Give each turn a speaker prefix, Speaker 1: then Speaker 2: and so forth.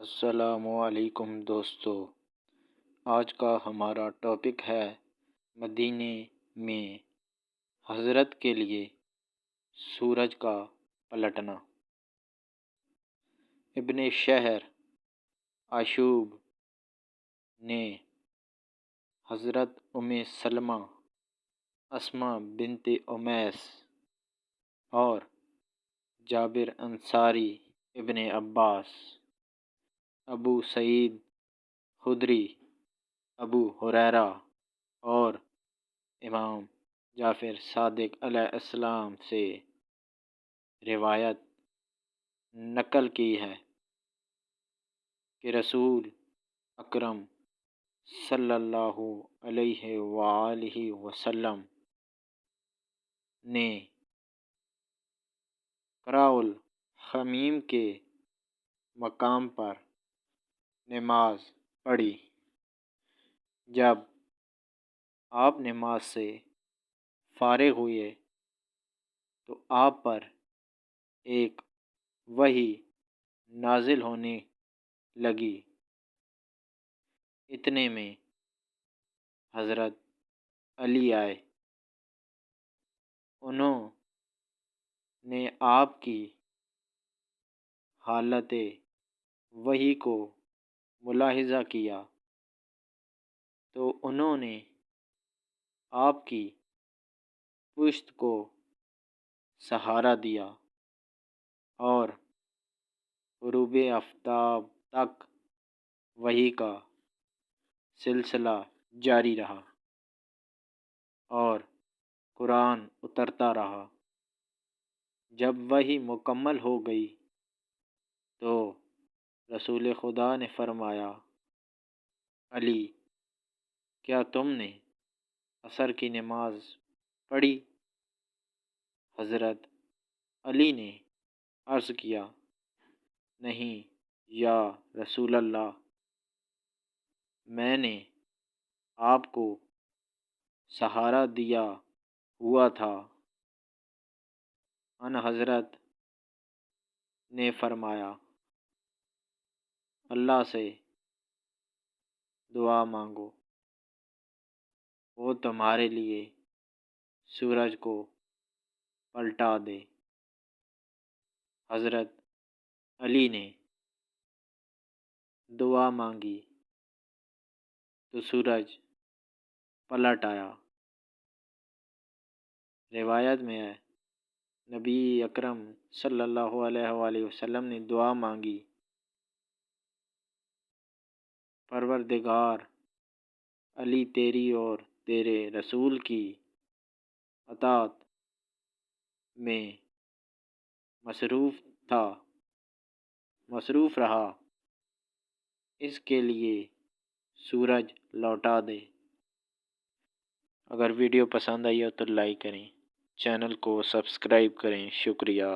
Speaker 1: السلام علیکم دوستو، آج کا ہمارا ٹاپک ہے مدینے میں حضرت کے لیے سورج کا پلٹنا۔ ابن شہر عاشوب نے حضرت ام سلمہ، اسماء بنت امیس اور جابر انصاری، ابن عباس، ابو سعید خدری، ابو ہریرہ اور امام جعفر صادق علیہ السلام سے روایت نقل کی ہے کہ رسول اکرم صلی اللہ علیہ وآلہ وسلم نے قرع الخمیم کے مقام پر نماز پڑھی۔ جب آپ نماز سے فارغ ہوئے تو آپ پر ایک وحی نازل ہونے لگی۔ اتنے میں حضرت علی آئے۔ انہوں نے آپ کی حالت وحی کو ملاحظہ کیا تو انہوں نے آپ کی پشت کو سہارا دیا اور غروب آفتاب تک وحی کا سلسلہ جاری رہا اور قرآن اترتا رہا۔ جب وحی مکمل ہو گئی تو رسول خدا نے فرمایا، علی، کیا تم نے عصر کی نماز پڑھی؟ حضرت علی نے عرض کیا، نہیں یا رسول اللہ، میں نے آپ کو سہارا دیا ہوا تھا۔ ان حضرت نے فرمایا، اللہ سے دعا مانگو، وہ تمہارے لیے سورج کو پلٹا دے۔ حضرت علی نے دعا مانگی تو سورج پلٹ آیا۔ روایت میں ہے، نبی اکرم صلی اللہ علیہ وآلہ وسلم نے دعا مانگی، پروردگار، علی تیری اور تیرے رسول کی اطاعت میں مصروف رہا، اس کے لیے سورج لوٹا دے۔ اگر ویڈیو پسند آئی ہو تو لائک کریں، چینل کو سبسکرائب کریں۔ شکریہ۔